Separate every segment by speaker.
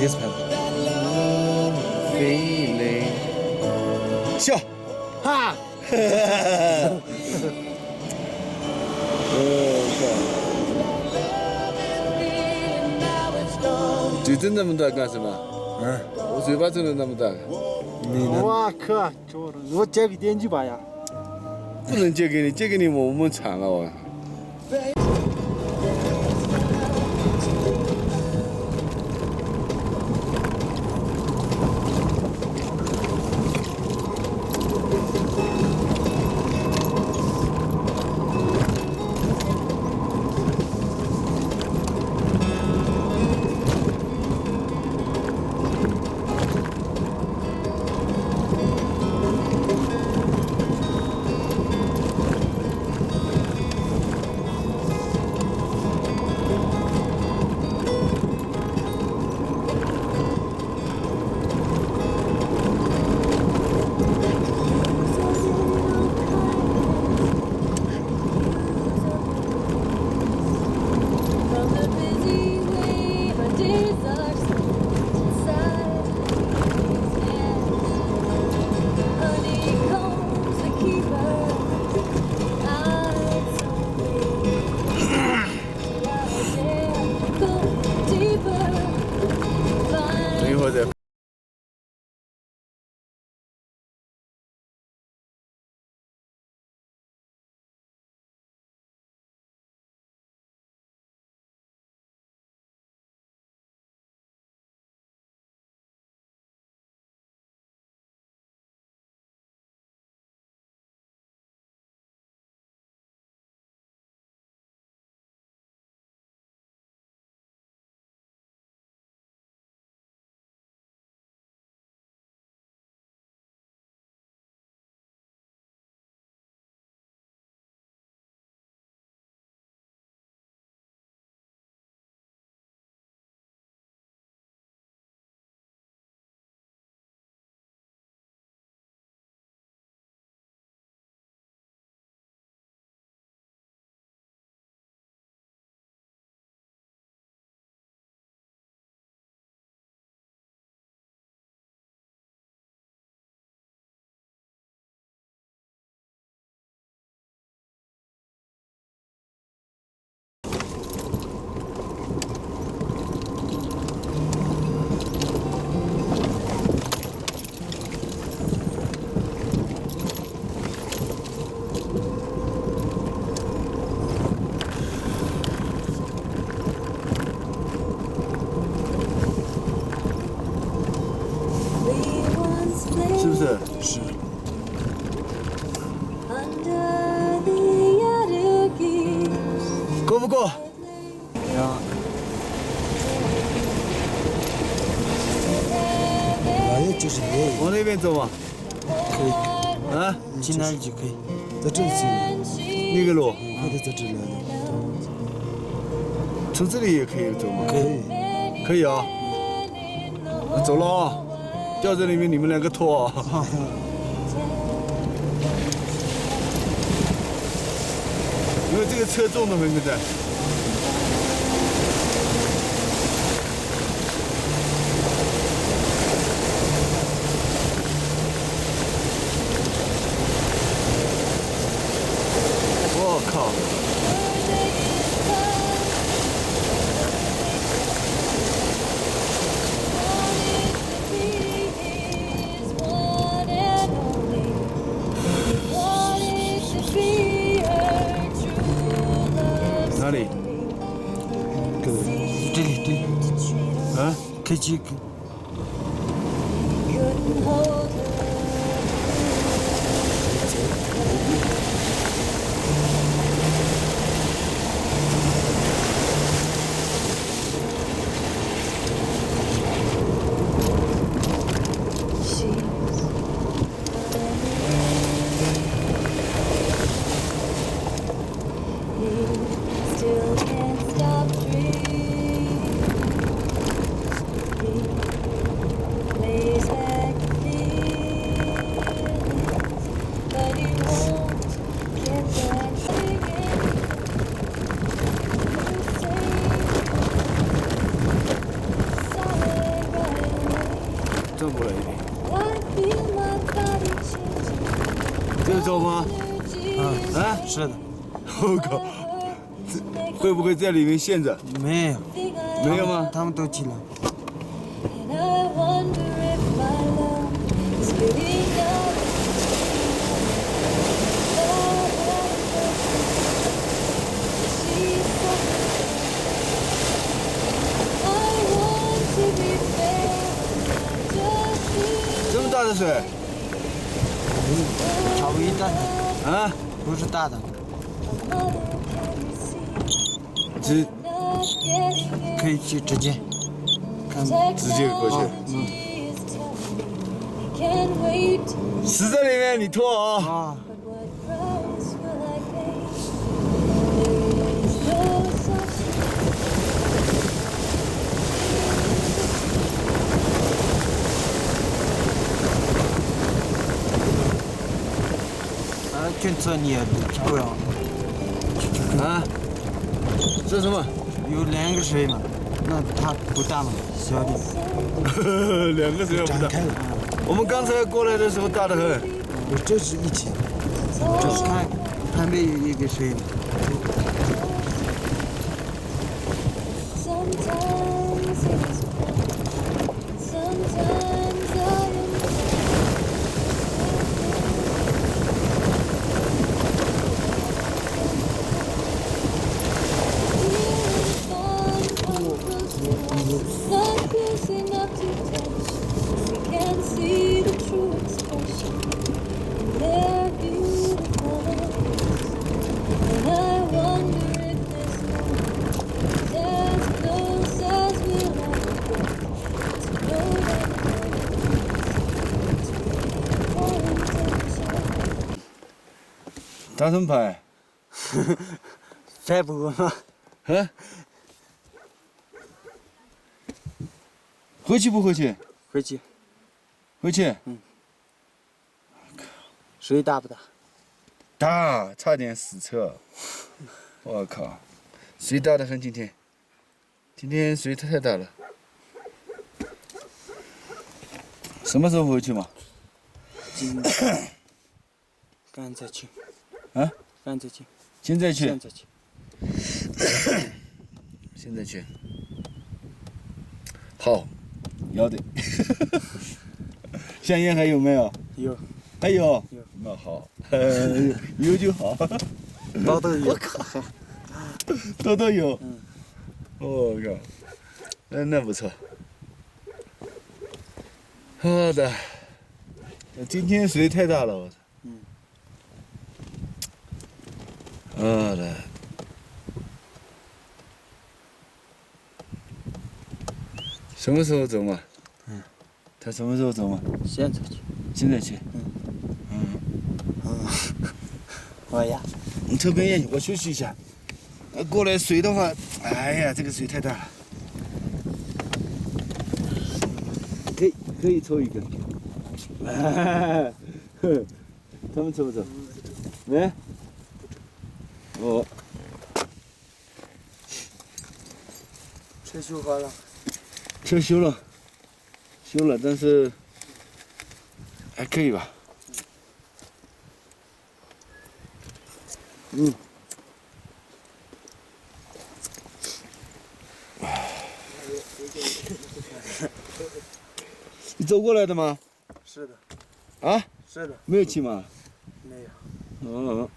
Speaker 1: Yes, ma'am.
Speaker 2: Feeling. 笑，
Speaker 1: 哈，
Speaker 2: 嘴睁那么大干什么？
Speaker 1: 嗯，
Speaker 2: 我嘴巴睁得那么大，
Speaker 1: 你呢？
Speaker 3: 我可找着，我借个电锯吧呀。
Speaker 2: 不能借给你，借给你我们惨了我。等一会儿再。是不是？
Speaker 1: 是。
Speaker 2: 够不够？
Speaker 1: 呀。哪有就是没有，
Speaker 2: 往那边走嘛。
Speaker 1: 可以，
Speaker 2: 啊，
Speaker 1: 进哪儿就可以，在这里进，
Speaker 2: 那个路，
Speaker 1: 或者在这里来的，
Speaker 2: 从这里也可以走吗？
Speaker 1: 可以。
Speaker 2: 可以啊。那走了啊，掉这里面你们两个拖啊。因为这个车重的很，现在。我靠！哪里？
Speaker 1: 这里对，
Speaker 2: 啊？
Speaker 1: 可以去。
Speaker 4: Still can't stop dreaming. Plays back the
Speaker 2: 转过来一点。
Speaker 4: I feel my body changing.
Speaker 2: 这是走吗？啊，
Speaker 1: 是的，
Speaker 2: 我靠，会不会在里面陷着？
Speaker 1: 没有，
Speaker 2: 没有吗？
Speaker 1: 他们都进了。
Speaker 4: And I wonder if my love is getting out of she's I want to be fair, just
Speaker 2: 这么大的水
Speaker 1: 稍微大的，
Speaker 2: 啊？
Speaker 1: 不是大的，
Speaker 4: mother can receive.
Speaker 2: 直
Speaker 4: Not getting
Speaker 1: 可以去直接看。
Speaker 2: 直接过去，
Speaker 4: is tough. Can't wait.
Speaker 2: 死在里面，你脱啊！
Speaker 1: 啊，
Speaker 4: But what price will I pay? There is no such
Speaker 1: 军车你也不要，
Speaker 2: 啊？这什么？
Speaker 1: 有两个水嘛，那它不大嘛，小的。
Speaker 2: 两个水要不大。
Speaker 1: 展开了，
Speaker 2: 我们刚才过来的时候大得很。
Speaker 1: 这是一起，这是看旁边有一个水嘛。
Speaker 4: Sometimes it is fun, sometimes I am not close enough to touch. We can see the true expression in their beautiful eyes. And I wonder if this love as close as we'll ever get to know that one intention.
Speaker 2: 打什么牌？
Speaker 1: 再不嘛，
Speaker 2: 啊？回去不回去？
Speaker 1: 回去
Speaker 2: 回去。
Speaker 1: 水大不大？
Speaker 2: 大，差点死车。我靠，水大得很，今天水太大了。什么时候回去嘛？
Speaker 1: 今赶再去，
Speaker 2: 啊？
Speaker 1: 赶再去，
Speaker 2: 现在去
Speaker 1: 现？在去。
Speaker 2: 现在去。好，要得。香烟还有没有？
Speaker 1: 有，
Speaker 2: 还有。
Speaker 1: 有。
Speaker 2: 那好，有就好。
Speaker 1: 都有。
Speaker 2: 都有。
Speaker 1: 嗯。
Speaker 2: 我靠，那不错。好的。今天水太大了，我操。
Speaker 1: 嗯。
Speaker 2: 好的。什么时候走嘛？他什么时候走嘛？
Speaker 1: 现在去。
Speaker 2: 现在去。
Speaker 1: 哎呀，
Speaker 2: 你抽根烟，我休息一下。过来水的话，哎呀，这个水太大了。可以抽一根。他们抽不抽？没。哦。
Speaker 1: 车修好了。
Speaker 2: 车修了，但是还可以吧。你走过来的吗？
Speaker 1: 是的，
Speaker 2: 啊？
Speaker 1: 是的，
Speaker 2: 没有骑马？
Speaker 1: 没有。
Speaker 2: 哦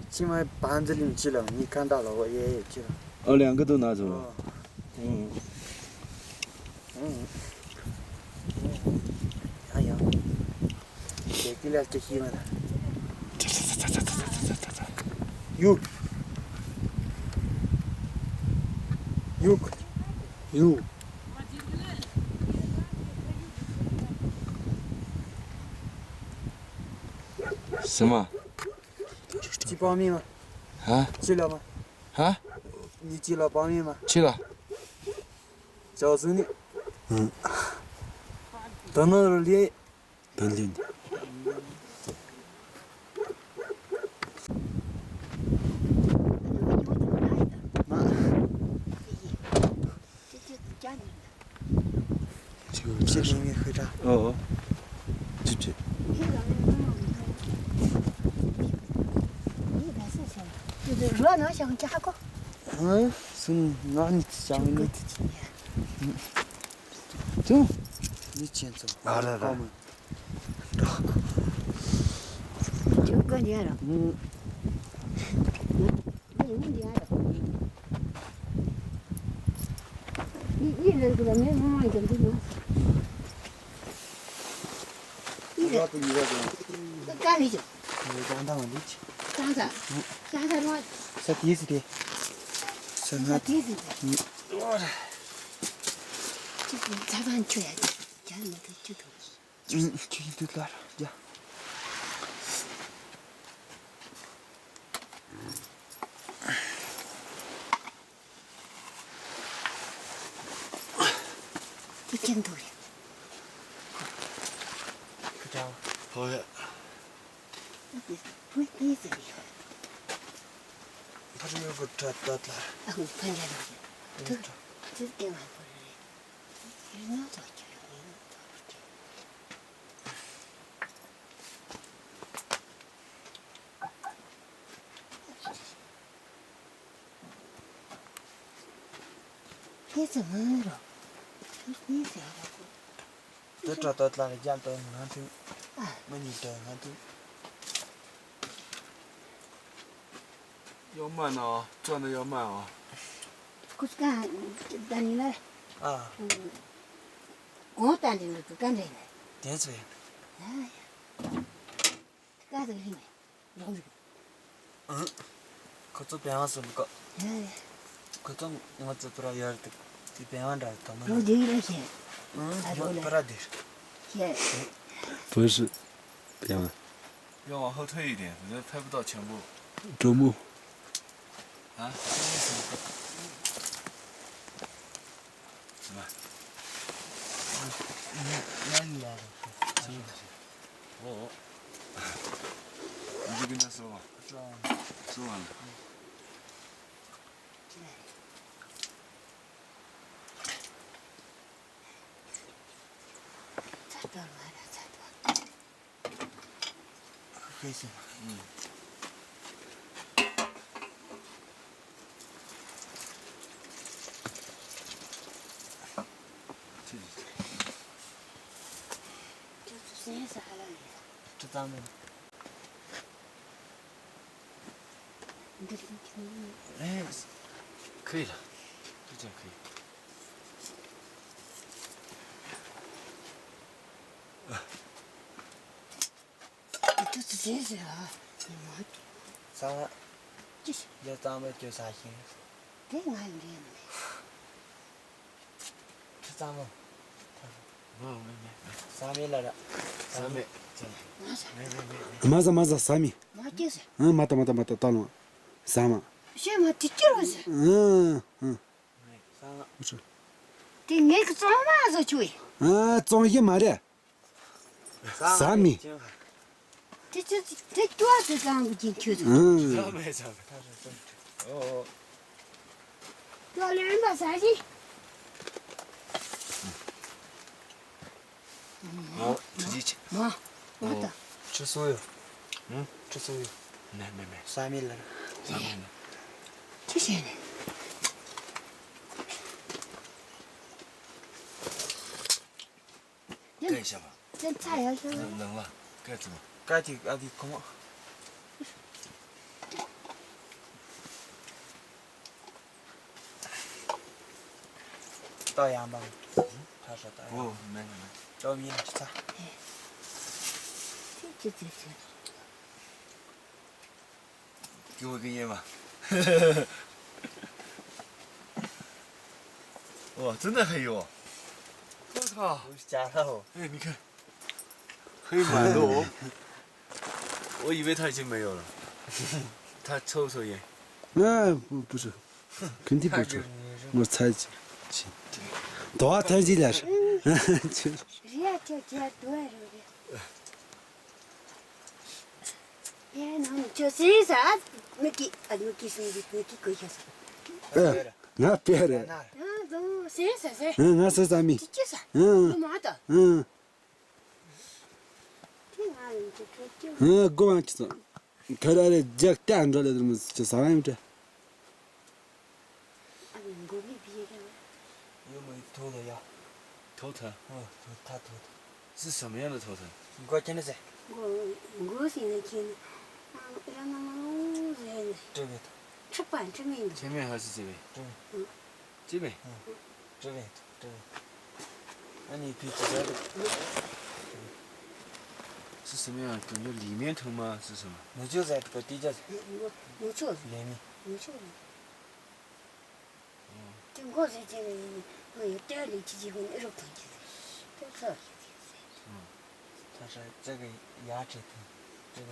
Speaker 1: 今晚板子里面去了，你看到了，我爷爷去了。
Speaker 2: 哦，两个都拿走了。
Speaker 1: 哦，哎呀，给了这些了。有，有。
Speaker 2: 什么？
Speaker 1: 去报名吗？
Speaker 2: 啊？
Speaker 1: 去了吗？
Speaker 2: 啊？
Speaker 1: 你去了报名吗？
Speaker 2: 去了。
Speaker 1: 告诉你。到那儿里。
Speaker 2: 等等。
Speaker 1: 这里面会长，
Speaker 2: 哦，去去。
Speaker 5: 就是热闹想加个，
Speaker 1: 是那你讲
Speaker 5: 个
Speaker 1: 你
Speaker 5: 自己呢。
Speaker 1: 走，你先走。
Speaker 2: 来来来
Speaker 5: 就个年了，
Speaker 1: 嗯，
Speaker 5: 你年了。你人个没妈妈跟不上，
Speaker 1: 我不一个人，
Speaker 5: 那干你去，
Speaker 1: 我讲他们的去，
Speaker 5: 干啥？干啥么？
Speaker 1: 是第一次的，是
Speaker 5: 那
Speaker 1: 那
Speaker 5: 地子的，
Speaker 1: 我
Speaker 5: 就是咱们去呀，家里面的就都。
Speaker 1: 去就来了，呀，
Speaker 5: 不见多了，
Speaker 1: 不讲，
Speaker 2: 好呀。
Speaker 5: 不地子里，
Speaker 1: 他是有个车到了，
Speaker 5: 啊，我看见了，这点完不是，你那早就有，你那早不见。你怎么了？你谁了？
Speaker 1: 这车到了，讲到俺都，没你到俺都，
Speaker 2: 要慢啊，转的要慢啊。
Speaker 5: 可是干，等你来，
Speaker 1: 啊，
Speaker 5: 我等你了，就干这个。
Speaker 1: 点水，
Speaker 5: 哎呀，干这个里面，老热。
Speaker 1: 可这边上是个，
Speaker 5: 哎，
Speaker 1: 可这我这不知道要的，这边上这他
Speaker 5: 老
Speaker 1: 们，
Speaker 5: 热了些，
Speaker 1: 我不知道的，
Speaker 5: 些。
Speaker 2: 不是，别玩。要往后退一点，否则拍不到全部。周末。啊？什么？
Speaker 1: 哪里来的？
Speaker 2: 哦。你就跟他说吧。说完了。
Speaker 5: 差不多了，差不多。
Speaker 1: 黑色，
Speaker 5: 就是现在了，
Speaker 1: 这咱们，
Speaker 5: 你这里听，
Speaker 1: 哎，
Speaker 2: 可以了，就这样可以。
Speaker 5: 你这是现在了，你妈，
Speaker 1: 咱们
Speaker 5: 这是
Speaker 1: 要咱们叫啥型？
Speaker 5: 这哪有这样的？
Speaker 1: 这咱们
Speaker 2: 没。
Speaker 1: 三米来了，
Speaker 2: 三米。
Speaker 5: 哪啥？maza
Speaker 6: sami
Speaker 5: 哪就是？
Speaker 6: mata talma sama
Speaker 5: 现在这就是
Speaker 1: 三个，
Speaker 6: 不是
Speaker 5: 这那个装嘛子去，
Speaker 6: 装一码的三米
Speaker 5: 这多是装不进去的。
Speaker 2: 三米。哦。
Speaker 5: 多两把三斤。
Speaker 2: 好，自己去。
Speaker 5: 妈，我的，
Speaker 1: 吃所有，吃所有，
Speaker 2: 没。
Speaker 1: 三米来了，
Speaker 2: 三米呢？
Speaker 5: 这些呢？
Speaker 2: 盖一下吧。
Speaker 5: 这菜要是
Speaker 2: 冷了，盖住吧。
Speaker 1: 该的空，倒盐吧，他说倒盐，
Speaker 2: 不，没。
Speaker 1: 找米吃啥？
Speaker 5: 这。
Speaker 2: 给我根烟吧。哇，真的还有！我操！
Speaker 1: 都是假的哦。
Speaker 2: 哎，你看，还有蛮多哦。我以为他已经没有了。他抽烟。
Speaker 6: 不是肯定不是我猜忌多少台几来是
Speaker 5: 人家这多少的？哎，那就是啥？没给什么，没给过去啥？
Speaker 6: 那别的
Speaker 1: 那
Speaker 5: 都3
Speaker 6: 俺13米。
Speaker 5: 这就是
Speaker 6: 嗯
Speaker 5: 妈的，
Speaker 6: 嗯
Speaker 5: 这俺这
Speaker 6: 过完去了，看到了这点着了，怎么就啥玩意这？
Speaker 5: 俺们过没毕业的，
Speaker 1: 有没有头疼呀？
Speaker 2: 头疼
Speaker 1: 他头疼。
Speaker 2: 是什么样的头疼？
Speaker 1: 你快点的噻，
Speaker 5: 我现在听，让妈妈在
Speaker 1: 这边头，
Speaker 5: 吃饭吃没有？
Speaker 2: 前面还是这边？
Speaker 5: 嗯，
Speaker 2: 这边。
Speaker 1: 这边头，这边。那你可以直接的，
Speaker 2: 是什么样？感觉里面疼吗？是什么？
Speaker 1: 你就在这个底下
Speaker 5: 我错了，
Speaker 1: 里面。
Speaker 5: 我错了。就我在这个，我有点力气，结果那时候疼起来，都是。
Speaker 1: 他是这个牙齿疼，这个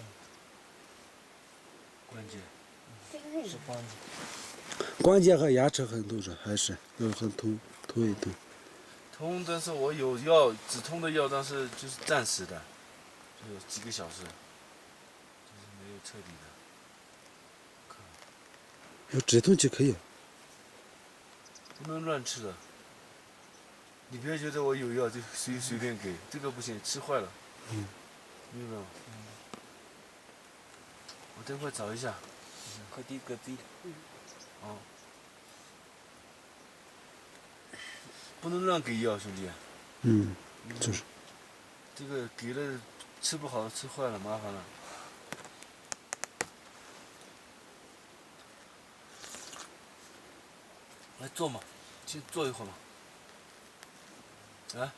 Speaker 2: 关节。
Speaker 5: 这个
Speaker 1: 是关节。
Speaker 6: 关节和牙齿很痛是还是很痛一痛。
Speaker 2: 痛，但是我有药，止痛的药，但是就是暂时的，就有几个小时，就是没有彻底的。
Speaker 6: 有止痛剂可以。
Speaker 2: 不能乱吃的。你不要觉得我有药就随便给，这个不行，吃坏了。明白吗？我等会儿找一下。
Speaker 1: 快点搁地。
Speaker 2: 哦。不能乱给药，兄弟。
Speaker 6: 就是。
Speaker 2: 这个给了吃不好，吃坏了麻烦了。来坐嘛，先坐一会儿嘛。来。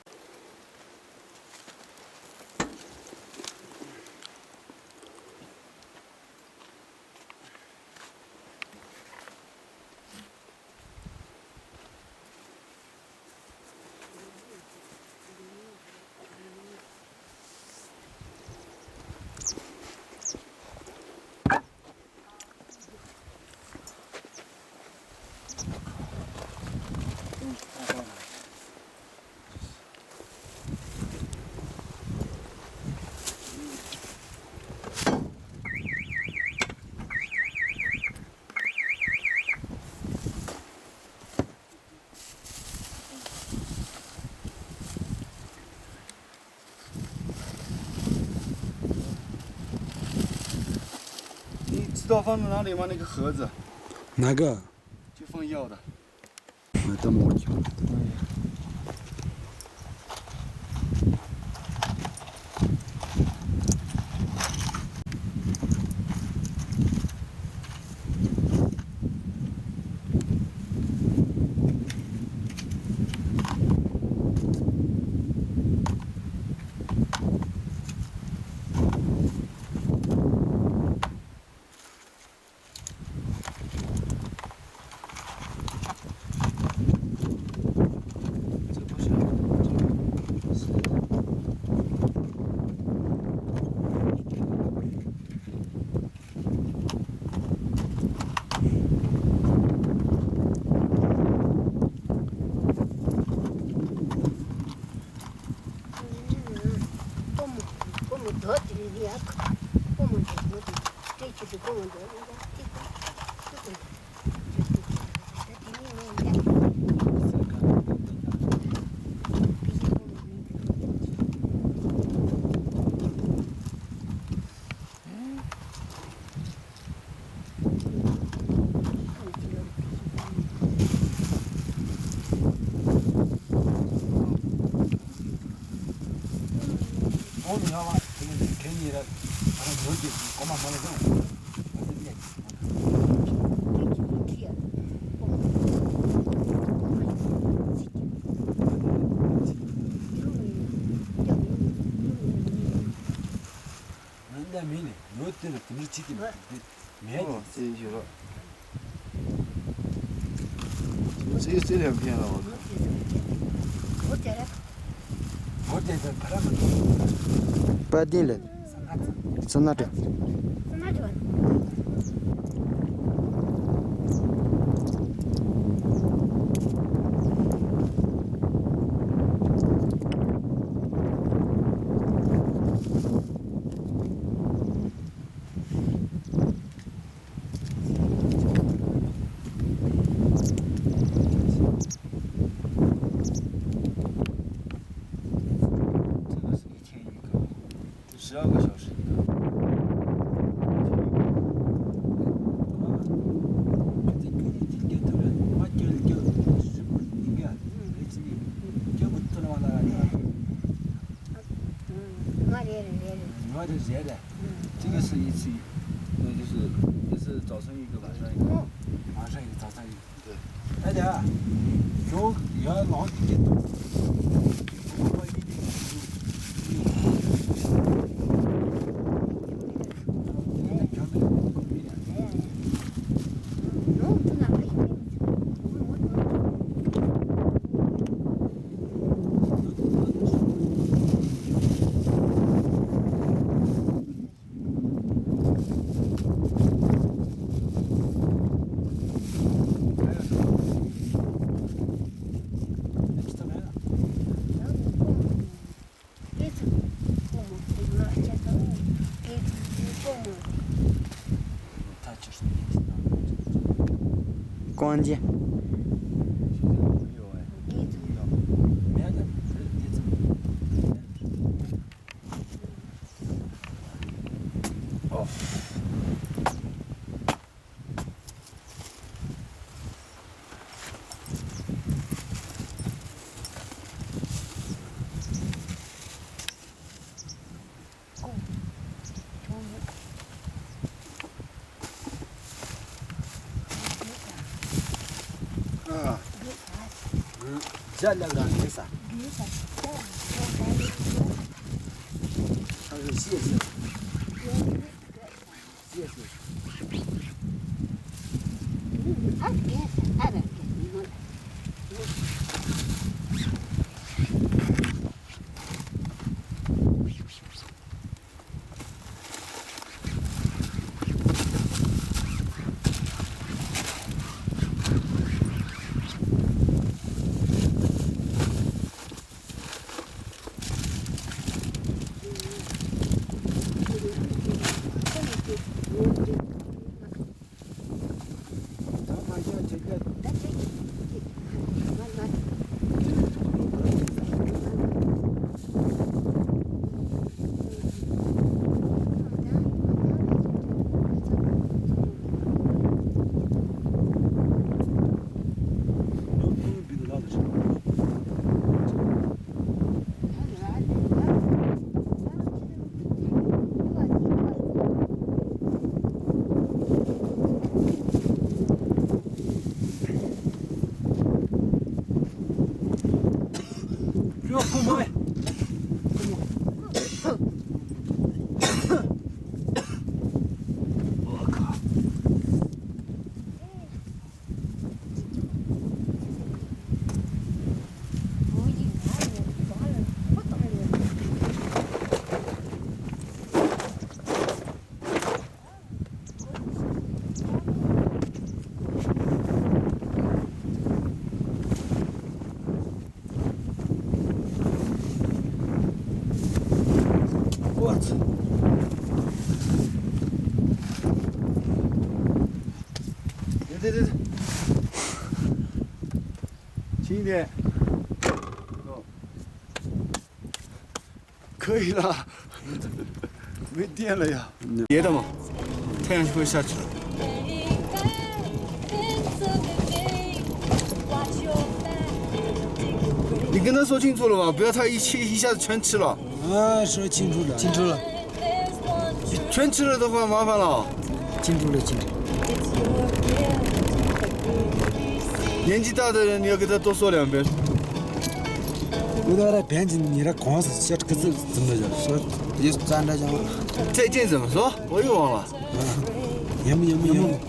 Speaker 2: 你知道放在哪里吗？那个盒子
Speaker 6: 哪个？
Speaker 2: 就放药的。
Speaker 6: 到毛去。
Speaker 2: 这不是，
Speaker 5: 我们得的那个，我们这就是我们的那个这个，这里面的。
Speaker 1: 我你好吧，这个给你的，有点，我慢慢的弄。那没呢，有的呢，不是几点？没有。
Speaker 2: 这里去了。只有这两片了，我靠。
Speaker 1: 我这个拍了嘛。
Speaker 6: 白定了，上哪着？
Speaker 2: 12个小时一个。
Speaker 5: 我
Speaker 2: 这热的，这个是一次，就是早晨一个，晚上一个，
Speaker 1: 晚上一个，早上一个。
Speaker 2: 对。
Speaker 1: 哎呀，有要老点多，我一定
Speaker 3: 关键。
Speaker 2: 没有哎，
Speaker 1: 没的，你怎么？
Speaker 2: 哦。啊，
Speaker 3: 这两个没啥，它是谢谢。
Speaker 1: 这父母哎。
Speaker 2: 我靠！我操！对，轻一点。哦，可以了，没电了呀。别的嘛，太阳就会下去了。 你跟他说清楚了吗？不要他一下子全吃了。
Speaker 3: 啊，说清楚了，清楚了，
Speaker 2: 全吃了的话麻烦了。
Speaker 3: 清楚了，清楚。
Speaker 2: 年纪大的人你要给他多说2遍。
Speaker 3: 我到那边境，你那光是晓得个字怎么着？说你站着讲，
Speaker 2: 再见怎么说？我又忘了。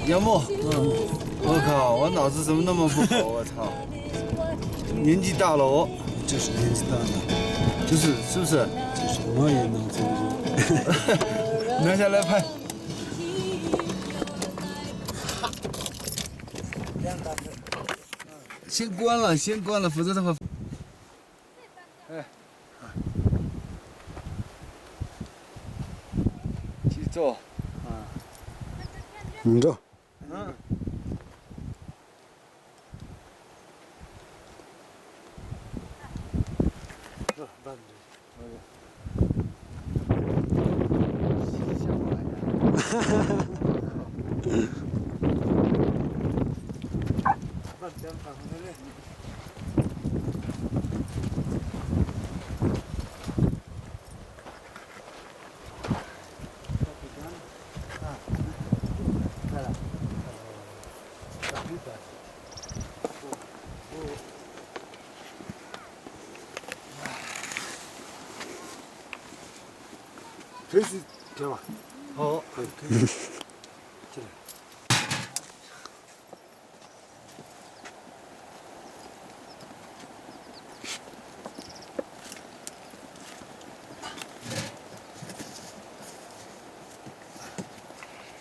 Speaker 3: 要么。
Speaker 2: 我靠，我脑子怎么那么不好？我操！年纪大了哦。
Speaker 3: 就是年纪大了，
Speaker 2: 是不是？
Speaker 3: 就是我也脑子不
Speaker 2: 拿下来拍。先关了，否则的话。哎，去做。
Speaker 3: 你这。这是对吧？
Speaker 1: 好，
Speaker 3: 可以可以。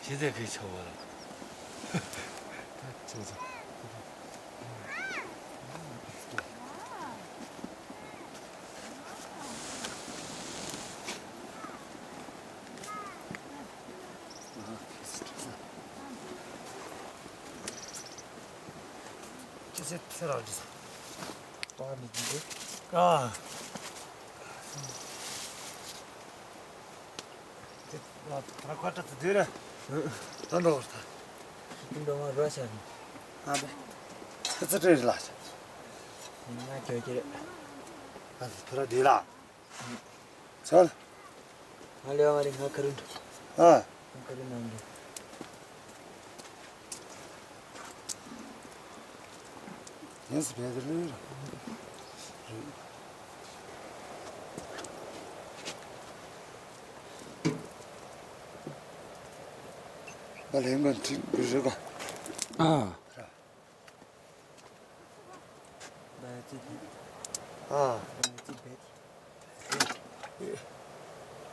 Speaker 1: 现在可以瞧我了。
Speaker 3: 走走。这些菜了，这是。
Speaker 6: 把你记得。
Speaker 1: 啊，
Speaker 3: 他快点对了。等着他。
Speaker 6: 你等我热下去。
Speaker 3: 啊对。他在这里了。
Speaker 6: 那就这。
Speaker 3: 啊，他对了。走了。
Speaker 6: 俺俩人还可能。
Speaker 3: 啊。
Speaker 6: 可能能。
Speaker 3: 也是别的人了。把两个听不是个。
Speaker 6: 啊。
Speaker 3: 啊。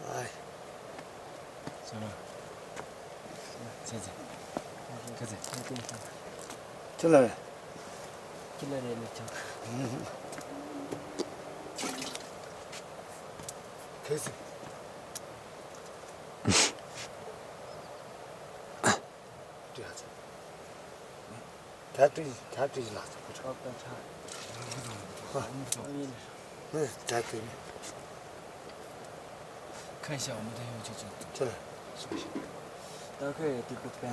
Speaker 3: 哎。
Speaker 1: 行了。再见。再见。
Speaker 3: 进来。
Speaker 6: 进来了，就。
Speaker 3: 开始。这样子。他这拿着不成。啊，在对面。
Speaker 1: 看一下我们的有就走。
Speaker 3: 进来。
Speaker 6: 大概这个班。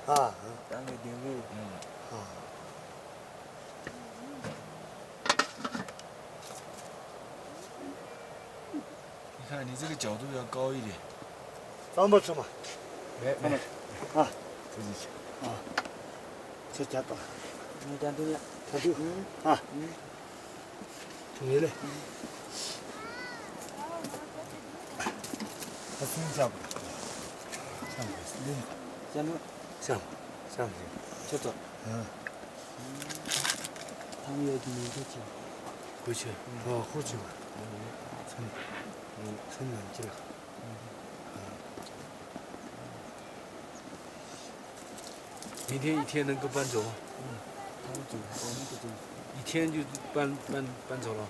Speaker 3: 啊。
Speaker 6: 大概定位。
Speaker 3: 啊。
Speaker 1: 你看你这个角度要高一点。
Speaker 3: 咱不吃嘛。
Speaker 1: 没。
Speaker 3: 啊。
Speaker 1: 自己去。
Speaker 3: 啊。这家多。
Speaker 6: 你站对了。
Speaker 3: 他就。啊。同意了。他从下不。下不。
Speaker 6: 下面。
Speaker 3: 下不。下不。
Speaker 6: 就走。他们有几年回去？
Speaker 3: 回去。哦，回去嘛。从南去了。
Speaker 1: 明天一天能够搬走吗？
Speaker 6: 他们走，我们不走。
Speaker 1: 一天就搬走了。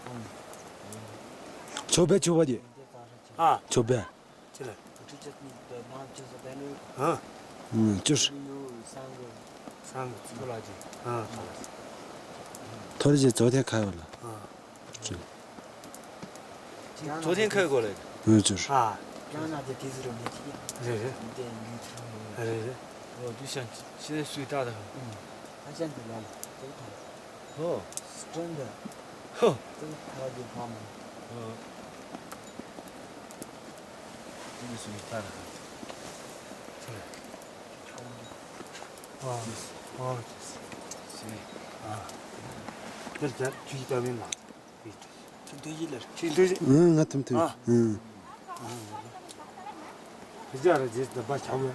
Speaker 3: 就别就我的。啊。就别。进来。啊。就是。三个。
Speaker 1: 拖拉机。
Speaker 3: 啊。
Speaker 6: 拖拉机昨天开完了。
Speaker 3: 啊。
Speaker 1: 昨天开过来的。
Speaker 3: 就是。啊。
Speaker 1: 哦，就像现在水大的很。
Speaker 6: 他现在来了，走
Speaker 1: 哦。
Speaker 6: 真的。
Speaker 1: 哼。
Speaker 6: 真他就怕嘛。
Speaker 1: 真的水大的很。
Speaker 3: 啊。哦。
Speaker 1: 行。
Speaker 3: 啊。这家注意到没嘛？
Speaker 6: 对劲了。
Speaker 3: 对劲。
Speaker 6: 我听对。
Speaker 3: 这样的就把桥了。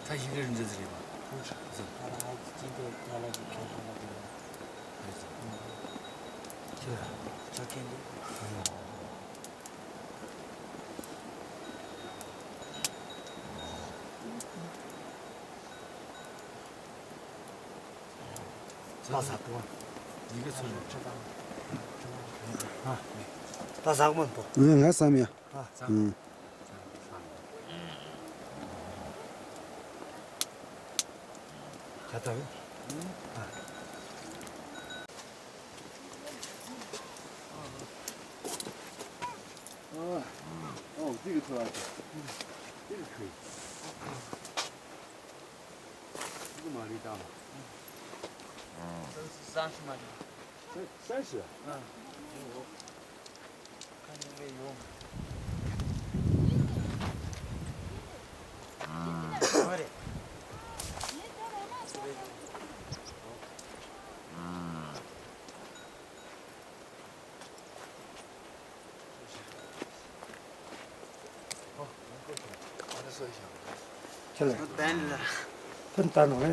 Speaker 1: 他一个人在这里吗？
Speaker 6: 不是。他的孩子今天他那就看他那个孩子。小天地。
Speaker 3: 大三多。
Speaker 1: 一个村里。
Speaker 3: 啊。大三个多。
Speaker 6: 俺上面。
Speaker 3: 啊。 갔다고?
Speaker 2: 这个拖拉机，这个可以。这个马力大吗？
Speaker 1: 这是30马力。
Speaker 2: 30。
Speaker 1: 看你没用。快点。
Speaker 3: 起来，
Speaker 1: 单子。
Speaker 3: 很大弄的。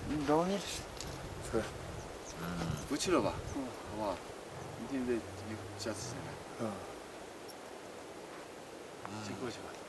Speaker 1: 你找你。
Speaker 2: 不去了吧？好不好？明天再下次再来。
Speaker 3: 啊。
Speaker 2: 先过去吧。